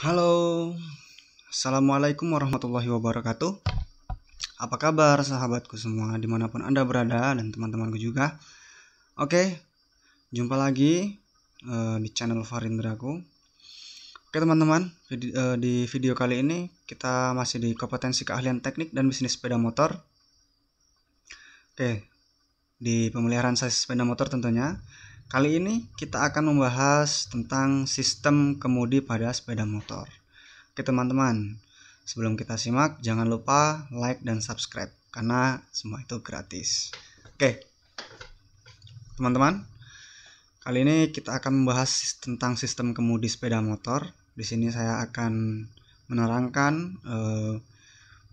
Halo, Assalamualaikum warahmatullahi wabarakatuh. Apa kabar sahabatku semua dimanapun Anda berada dan teman-temanku juga. Oke, jumpa lagi di channel Farindraku. Oke teman-teman, di video kali ini kita masih di kompetensi keahlian teknik dan bisnis sepeda motor. Oke, di pemeliharaan sepeda motor tentunya. Kali ini kita akan membahas tentang sistem kemudi pada sepeda motor. Oke teman-teman, sebelum kita simak jangan lupa like dan subscribe karena semua itu gratis. Oke teman-teman, kali ini kita akan membahas tentang sistem kemudi sepeda motor. Di sini saya akan menerangkan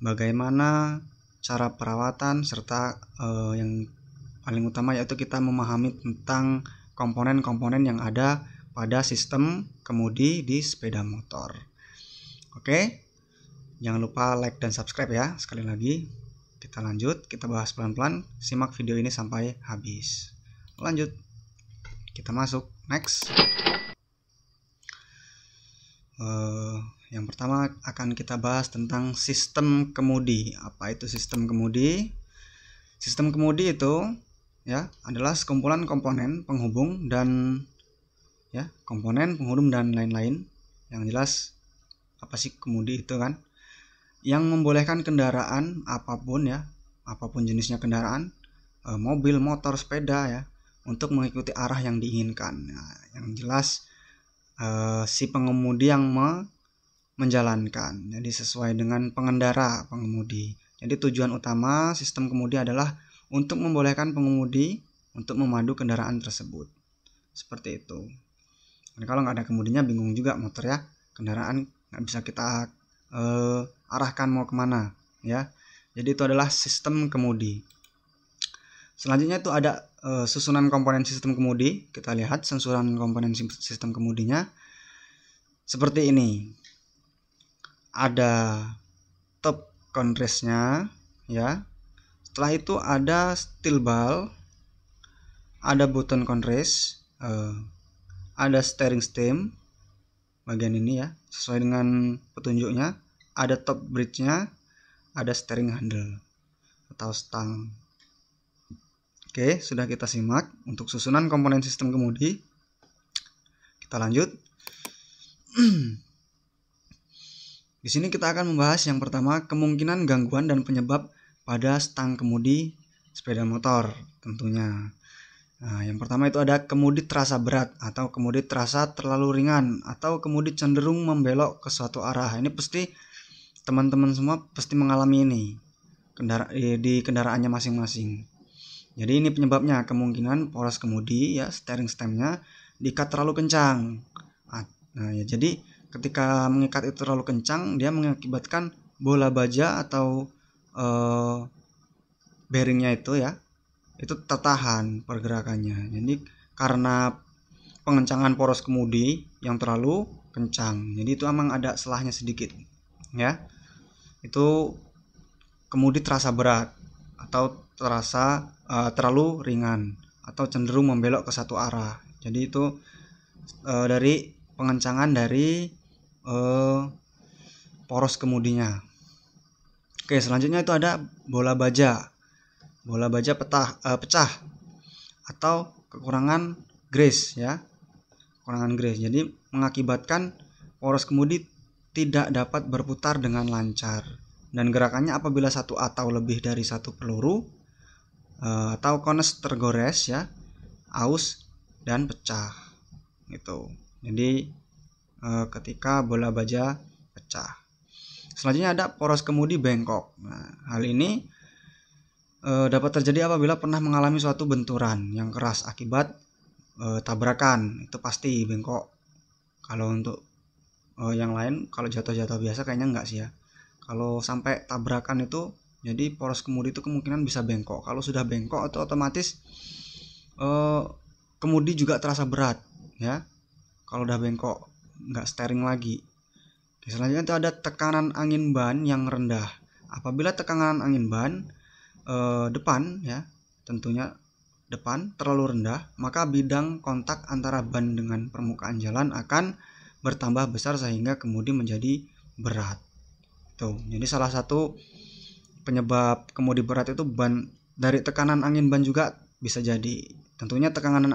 bagaimana cara perawatan serta yang paling utama yaitu kita memahami tentang komponen-komponen yang ada pada sistem kemudi di sepeda motor. Oke, jangan lupa like dan subscribe ya. Sekali lagi, kita lanjut, kita bahas pelan-pelan. Simak video ini sampai habis. Lanjut, kita masuk next. Yang pertama akan kita bahas tentang sistem kemudi. Apa itu sistem kemudi? Sistem kemudi itu ya adalah sekumpulan komponen penghubung dan lain-lain. Yang jelas apa sih kemudi itu kan? Yang membolehkan kendaraan apapun jenisnya kendaraan, mobil, motor, sepeda ya, untuk mengikuti arah yang diinginkan. Nah, yang jelas si pengemudi yang menjalankan. Jadi sesuai dengan pengemudi. Jadi tujuan utama sistem kemudi adalah untuk membolehkan pengemudi untuk memandu kendaraan tersebut. Seperti itu. Dan kalau nggak ada kemudinya bingung juga motor ya, kendaraan nggak bisa kita arahkan mau kemana ya. Jadi itu adalah sistem kemudi. Selanjutnya itu ada susunan komponen sistem kemudi. Kita lihat susunan komponen sistem kemudinya seperti ini. Ada top contrastnya ya. Setelah itu ada steel ball, ada button contrast, ada steering stem bagian ini ya, sesuai dengan petunjuknya. Ada top bridge-nya, ada steering handle atau stang. Oke, sudah kita simak untuk susunan komponen sistem kemudi. Kita lanjut. Di sini kita akan membahas yang pertama, kemungkinan gangguan dan penyebab pada stang kemudi sepeda motor tentunya. Nah, yang pertama itu ada kemudi terasa berat atau kemudi terasa terlalu ringan atau kemudi cenderung membelok ke suatu arah. Ini pasti teman-teman semua pasti mengalami ini di kendaraannya masing-masing. Jadi ini penyebabnya, kemungkinan poros kemudi ya, steering stemnya diikat terlalu kencang. Nah ya, jadi ketika mengikat itu terlalu kencang, dia mengakibatkan bola baja atau bearingnya itu ya, itu tertahan pergerakannya. Jadi karena pengencangan poros kemudi yang terlalu kencang, jadi itu emang ada selahnya sedikit ya. Itu kemudi terasa berat atau terasa terlalu ringan atau cenderung membelok ke satu arah. Jadi itu dari pengencangan dari poros kemudinya. Oke, selanjutnya itu ada bola baja pecah atau kekurangan grease ya, jadi mengakibatkan poros kemudi tidak dapat berputar dengan lancar, dan gerakannya apabila satu atau lebih dari satu peluru atau kones tergores ya, aus dan pecah gitu. Jadi ketika bola baja pecah. Selanjutnya ada poros kemudi bengkok. Nah, hal ini dapat terjadi apabila pernah mengalami suatu benturan yang keras akibat tabrakan. Itu pasti bengkok. Kalau untuk yang lain, kalau jatuh-jatuh biasa kayaknya enggak sih ya. Kalau sampai tabrakan itu, jadi poros kemudi itu kemungkinan bisa bengkok. Kalau sudah bengkok itu otomatis kemudi juga terasa berat ya. Kalau udah bengkok, enggak steering lagi. Selanjutnya itu ada tekanan angin ban yang rendah. Apabila tekanan angin ban depan ya, tentunya depan terlalu rendah, maka bidang kontak antara ban dengan permukaan jalan akan bertambah besar sehingga kemudi menjadi berat. Tuh, jadi salah satu penyebab kemudi berat itu ban dari tekanan angin ban juga bisa jadi. Tentunya tekanan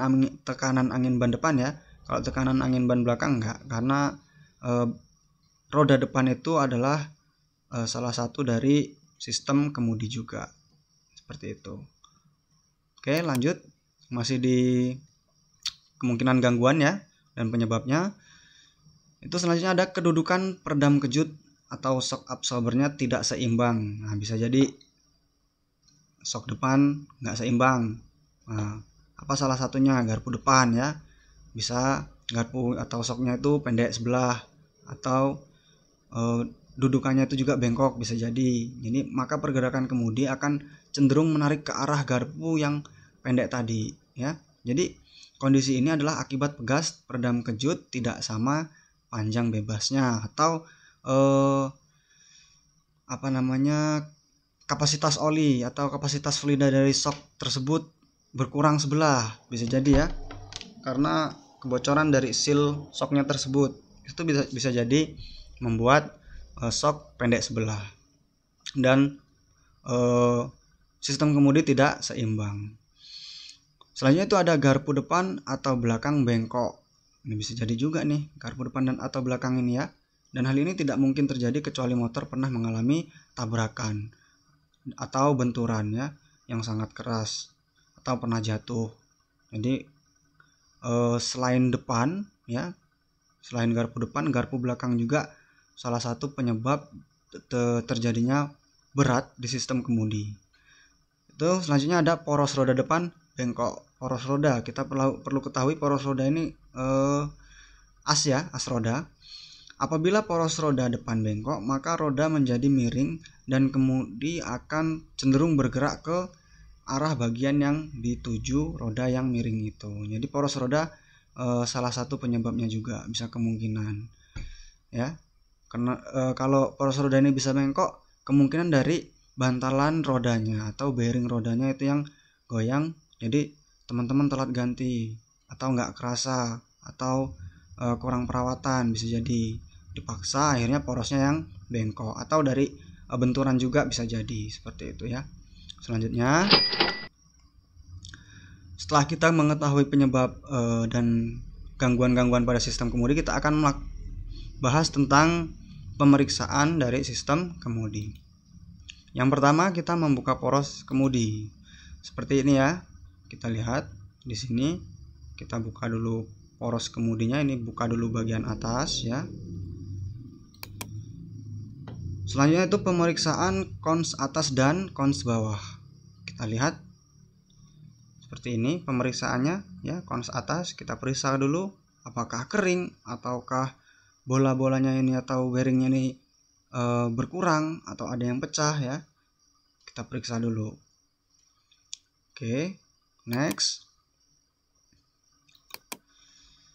angin ban depan ya. Kalau tekanan angin ban belakang enggak, karena roda depan itu adalah salah satu dari sistem kemudi juga. Seperti itu. Oke, lanjut. Masih di kemungkinan gangguan ya dan penyebabnya. Itu selanjutnya ada kedudukan peredam kejut atau shock absorbernya tidak seimbang. Nah, bisa jadi shock depan nggak seimbang. Nah, apa salah satunya? Garpu depan ya. Bisa garpu atau shocknya itu pendek sebelah, atau dudukannya itu juga bengkok, bisa jadi. Jadi maka pergerakan kemudi akan cenderung menarik ke arah garpu yang pendek tadi ya. Jadi kondisi ini adalah akibat pegas peredam kejut tidak sama panjang bebasnya, atau kapasitas oli atau kapasitas fluida dari shock tersebut berkurang sebelah, bisa jadi ya, karena kebocoran dari seal shocknya tersebut. Itu bisa jadi membuat shock pendek sebelah dan sistem kemudi tidak seimbang. Selanjutnya itu ada garpu depan atau belakang bengkok. Ini bisa jadi juga nih, garpu depan dan atau belakang ini ya. Dan hal ini tidak mungkin terjadi kecuali motor pernah mengalami tabrakan atau benturan ya yang sangat keras, atau pernah jatuh. Jadi selain depan ya, selain garpu depan, garpu belakang juga salah satu penyebab terjadinya berat di sistem kemudi. Itu selanjutnya ada poros roda depan bengkok. Poros roda, kita perlu ketahui poros roda ini as roda. Apabila poros roda depan bengkok, maka roda menjadi miring dan kemudi akan cenderung bergerak ke arah bagian yang dituju roda yang miring itu. Jadi poros roda salah satu penyebabnya juga bisa kemungkinan ya. Karena kalau poros roda ini bisa bengkok, kemungkinan dari bantalan rodanya atau bearing rodanya itu yang goyang. Jadi teman-teman telat ganti atau nggak kerasa atau kurang perawatan, bisa jadi dipaksa akhirnya porosnya yang bengkok, atau dari benturan juga bisa jadi seperti itu ya. Selanjutnya, setelah kita mengetahui penyebab dan gangguan-gangguan pada sistem kemudi, kita akan bahas tentang pemeriksaan dari sistem kemudi. Yang pertama, kita membuka poros kemudi seperti ini ya. Kita lihat di sini, kita buka dulu poros kemudinya. Ini buka dulu bagian atas ya. Selanjutnya itu pemeriksaan kons atas dan kons bawah. Kita lihat seperti ini pemeriksaannya ya. Kons atas kita periksa dulu apakah kering ataukah bola-bolanya ini atau bearingnya ini berkurang atau ada yang pecah ya. Kita periksa dulu. Oke, next.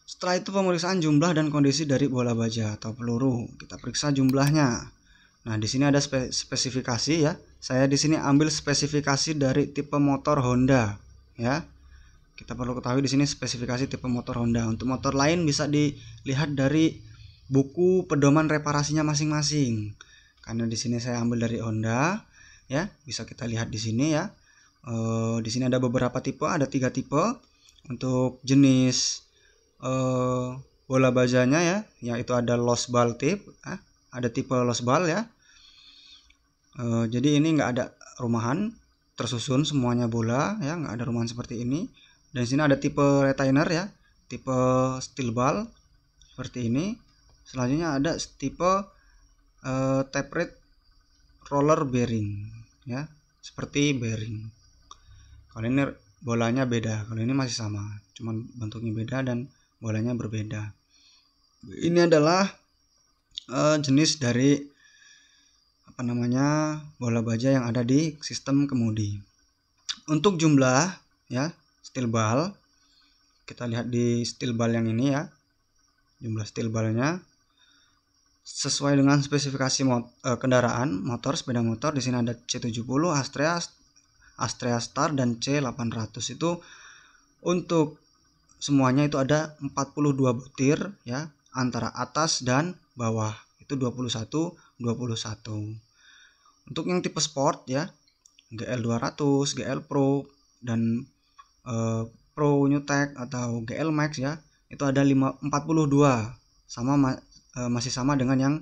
Setelah itu pemeriksaan jumlah dan kondisi dari bola baja atau peluru. Kita periksa jumlahnya. Nah, di sini ada spesifikasi ya. Saya di sini ambil spesifikasi dari tipe motor Honda ya. Kita perlu ketahui di sini spesifikasi tipe motor Honda. Untuk motor lain bisa dilihat dari buku pedoman reparasinya masing-masing. Karena di sini saya ambil dari Honda ya, bisa kita lihat di sini ya. Di sini ada beberapa tipe, ada 3 tipe untuk jenis bola bajanya ya, yaitu ada lost ball tip, ada tipe lost ball ya. Jadi ini nggak ada rumahan, tersusun semuanya bola ya, nggak ada rumahan seperti ini. Dan di sini ada tipe retainer ya, tipe steel ball seperti ini. Selanjutnya ada tipe tapered roller bearing ya, seperti bearing. Kalau ini bolanya beda, kalau ini masih sama, cuman bentuknya beda dan bolanya berbeda. Ini adalah jenis dari bola baja yang ada di sistem kemudi. Untuk jumlah ya, steel ball, kita lihat di steel ball yang ini ya, jumlah steel ballnya sesuai dengan spesifikasi kendaraan motor, sepeda motor. Di sini ada C70, Astrea Star dan C800. Itu untuk semuanya itu ada 42 butir ya, antara atas dan bawah. Itu 21 21. Untuk yang tipe sport ya, GL 200, GL Pro dan Pro New Tech atau GL Max ya, itu ada 42 sama masih sama dengan yang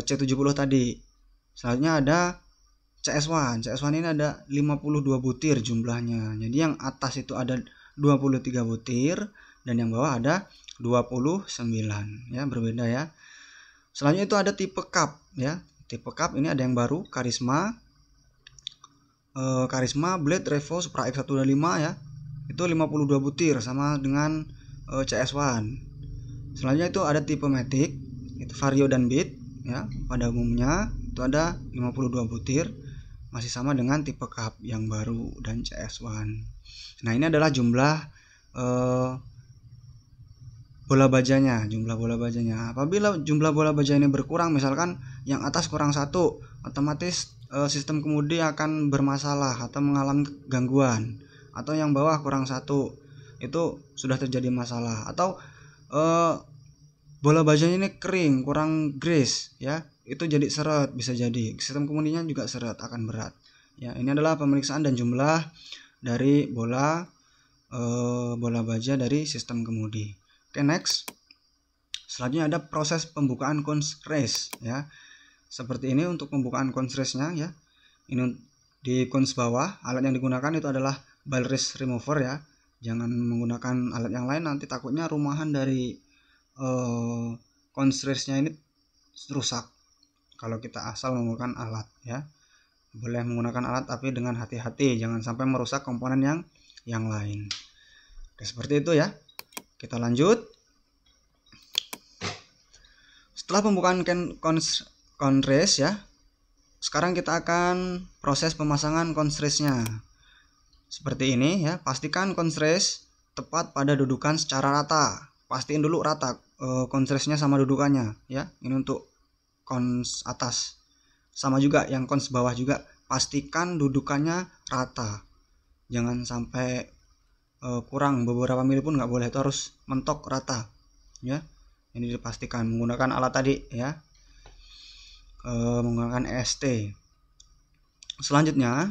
C70 tadi. Selanjutnya ada CS1. CS1 ini ada 52 butir jumlahnya. Jadi yang atas itu ada 23 butir dan yang bawah ada 29 ya, berbeda ya. Selanjutnya itu ada tipe cup ya. Tipe cup ini ada yang baru, Karisma Blade Revo Supra X125 ya. Itu 52 butir sama dengan CS1. Selanjutnya itu ada tipe Matic, itu Vario dan Beat ya. Pada umumnya itu ada 52 butir, masih sama dengan tipe cup yang baru dan CS1. Nah, ini adalah jumlah bola bajanya, Apabila jumlah bola baja ini berkurang, misalkan yang atas kurang 1, otomatis sistem kemudi akan bermasalah atau mengalami gangguan. Atau yang bawah kurang 1, itu sudah terjadi masalah. Atau bola bajanya ini kering, kurang grease ya, itu jadi seret, bisa jadi sistem kemudinya juga seret, akan berat ya. Ini adalah pemeriksaan dan jumlah dari bola baja dari sistem kemudi. Oke, next. Selanjutnya ada proses pembukaan consrace ya. Seperti ini untuk pembukaan consrace-nya ya. Ini di cons bawah, alat yang digunakan itu adalah ball race remover ya. Jangan menggunakan alat yang lain, nanti takutnya rumahan dari consrace-nya ini rusak kalau kita asal menggunakan alat ya. Boleh menggunakan alat tapi dengan hati-hati, jangan sampai merusak komponen yang lain. Oke, seperti itu ya. Kita lanjut. Setelah pembukaan consrace ya, sekarang kita akan proses pemasangan consrace-nya. Seperti ini ya. Pastikan consrace tepat pada dudukan secara rata. Pastiin dulu rata consrace-nya sama dudukannya ya. Ini untuk cons atas. Sama juga yang cons bawah juga, pastikan dudukannya rata. Jangan sampai kurang beberapa mili pun nggak boleh, itu harus mentok rata ya. Ini dipastikan menggunakan alat tadi ya, menggunakan EST. Selanjutnya,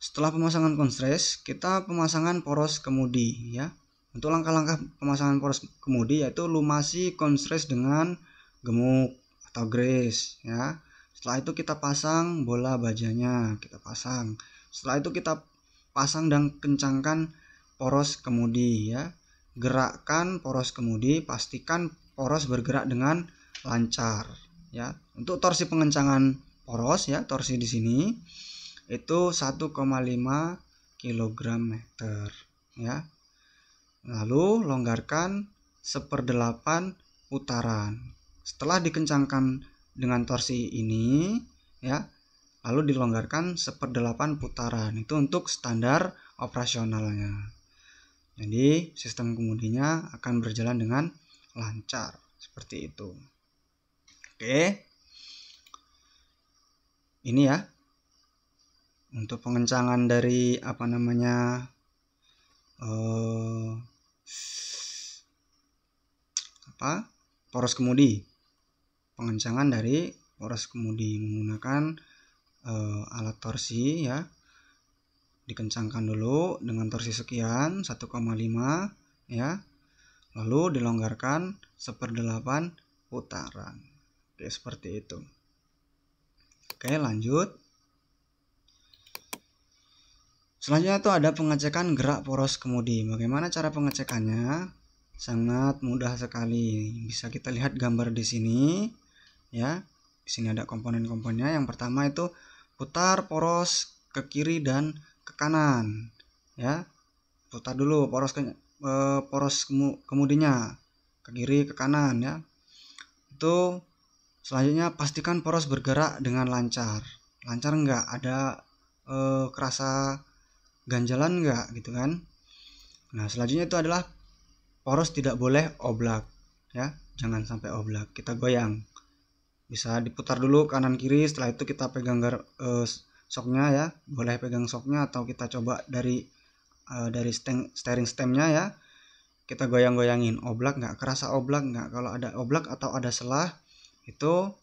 setelah pemasangan consrace, kita pemasangan poros kemudi ya. Untuk langkah-langkah pemasangan poros kemudi yaitu lumasi consrace dengan gemuk atau grease ya. Setelah itu kita pasang bola bajanya, kita pasang. Setelah itu kita pasang dan kencangkan poros kemudi ya. Gerakkan poros kemudi, pastikan poros bergerak dengan lancar ya. Untuk torsi pengencangan poros ya, torsi di sini itu 1,5 kg meter ya. Lalu longgarkan 1/8 putaran. Setelah dikencangkan dengan torsi ini ya, lalu dilonggarkan 1/8 putaran. Itu untuk standar operasionalnya. Jadi sistem kemudinya akan berjalan dengan lancar seperti itu. Oke, ini ya untuk pengencangan dari poros kemudi. Pengencangan dari poros kemudi menggunakan alat torsi ya. Dikencangkan dulu dengan torsi sekian 1,5 ya, lalu dilonggarkan 1/8 putaran. Oke, seperti itu. Oke, lanjut. Selanjutnya itu ada pengecekan gerak poros kemudi. Bagaimana cara pengecekannya? Sangat mudah sekali. Bisa kita lihat gambar di sini ya. Di sini ada komponen-komponennya. Yang pertama itu putar poros ke kiri dan ke kanan ya. Putar dulu poros kemudinya ke kiri ke kanan ya. Itu selanjutnya pastikan poros bergerak dengan lancar enggak, ada kerasa ganjalan enggak gitu kan. Nah, selanjutnya itu adalah poros tidak boleh oblak ya, jangan sampai oblak. Kita goyang, bisa diputar dulu kanan kiri, setelah itu kita pegang shocknya ya, boleh pegang shocknya atau kita coba dari steering stemnya ya, kita goyang-goyangin, oblak nggak, kerasa oblak nggak. Kalau ada oblak atau ada selah, itu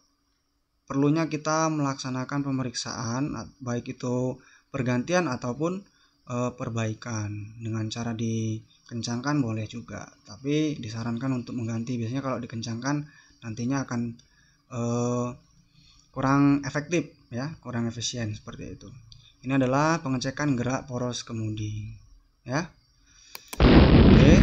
perlunya kita melaksanakan pemeriksaan, baik itu pergantian ataupun perbaikan. Dengan cara dikencangkan boleh juga, tapi disarankan untuk mengganti. Biasanya kalau dikencangkan nantinya akan kurang efektif ya, kurang efisien seperti itu. Ini adalah pengecekan gerak poros kemudi ya. Oke.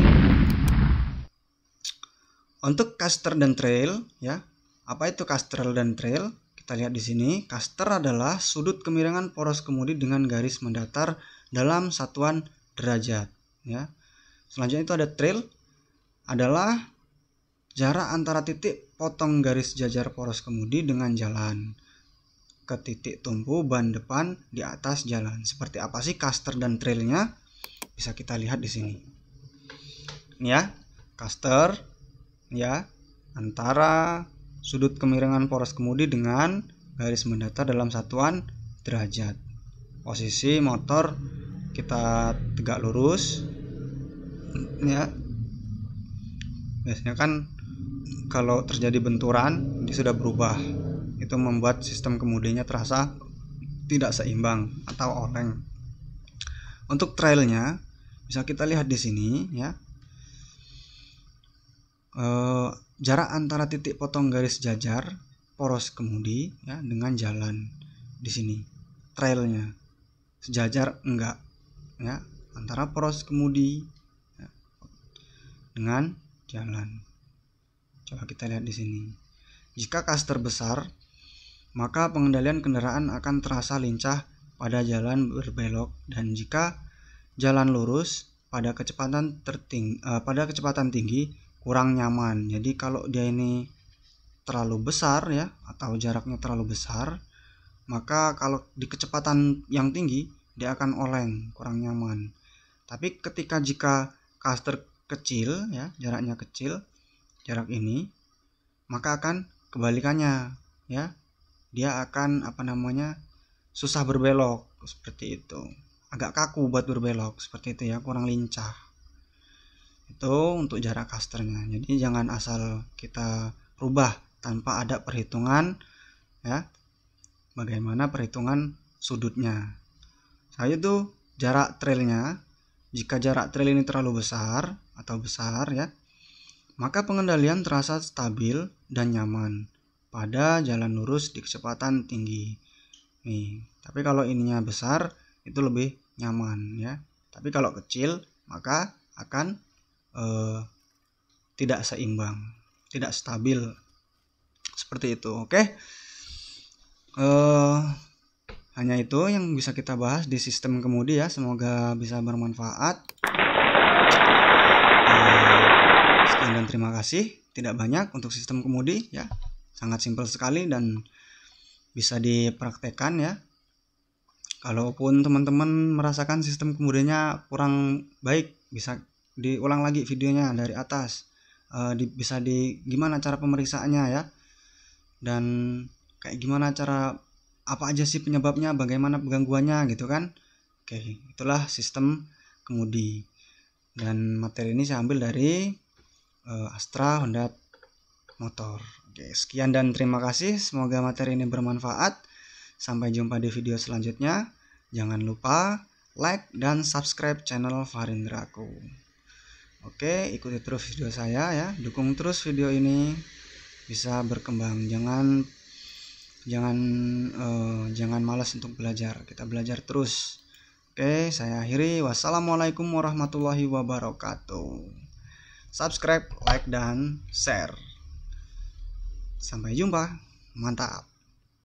Untuk caster dan trail ya. Apa itu caster dan trail? Kita lihat di sini. Caster adalah sudut kemiringan poros kemudi dengan garis mendatar dalam satuan derajat ya. Selanjutnya itu ada trail, adalah jarak antara titik potong garis jajar poros kemudi dengan jalan ke titik tumpu ban depan di atas jalan. Seperti apa sih caster dan trailnya? Bisa kita lihat di sini. Ini ya, caster ya, antara sudut kemiringan poros kemudi dengan garis mendatar dalam satuan derajat. Posisi motor kita tegak lurus ya. Biasanya kan kalau terjadi benturan dia sudah berubah, itu membuat sistem kemudinya terasa tidak seimbang atau oleng. Untuk trailnya bisa kita lihat di sini ya. Jarak antara titik potong garis jajar poros kemudi ya dengan jalan di sini. Trailnya sejajar enggak ya, antara poros kemudi ya, dengan jalan. Coba kita lihat di sini. Jika caster besar, maka pengendalian kendaraan akan terasa lincah pada jalan berbelok, dan jika jalan lurus pada kecepatan tinggi kurang nyaman. Jadi kalau dia ini terlalu besar ya, atau jaraknya terlalu besar, maka kalau di kecepatan yang tinggi dia akan oleng, kurang nyaman. Tapi jika caster kecil ya, jaraknya kecil, jarak ini, maka akan kebalikannya ya. Dia akan susah berbelok seperti itu. Agak kaku buat berbelok seperti itu ya, kurang lincah. Itu untuk jarak casternya. Jadi jangan asal kita rubah tanpa ada perhitungan ya. Bagaimana perhitungan sudutnya. Saya itu jarak trailnya. Jika jarak trail ini terlalu besar ya, maka pengendalian terasa stabil dan nyaman pada jalan lurus di kecepatan tinggi. Nih, tapi kalau ininya besar itu lebih nyaman ya. Tapi kalau kecil maka akan tidak seimbang, tidak stabil seperti itu. Oke. Hanya itu yang bisa kita bahas di sistem kemudi ya. Semoga bisa bermanfaat. Sekian dan terima kasih. Tidak banyak untuk sistem kemudi ya. Sangat simpel sekali dan bisa dipraktekkan ya. Kalaupun teman-teman merasakan sistem kemudinya kurang baik, bisa diulang lagi videonya dari atas. Bisa gimana cara pemeriksaannya ya, dan kayak gimana cara, apa aja sih penyebabnya, bagaimana gangguannya gitu kan. Oke, itulah sistem kemudi, dan materi ini saya ambil dari Astra Honda Motor. Oke, sekian dan terima kasih. Semoga materi ini bermanfaat. Sampai jumpa di video selanjutnya. Jangan lupa like dan subscribe channel Farindraku. Oke, ikuti terus video saya ya. Dukung terus video ini bisa berkembang. Jangan malas untuk belajar. Kita belajar terus. Oke, saya akhiri. Wassalamualaikum warahmatullahi wabarakatuh. Subscribe, like, dan share. Sampai jumpa. Mantap.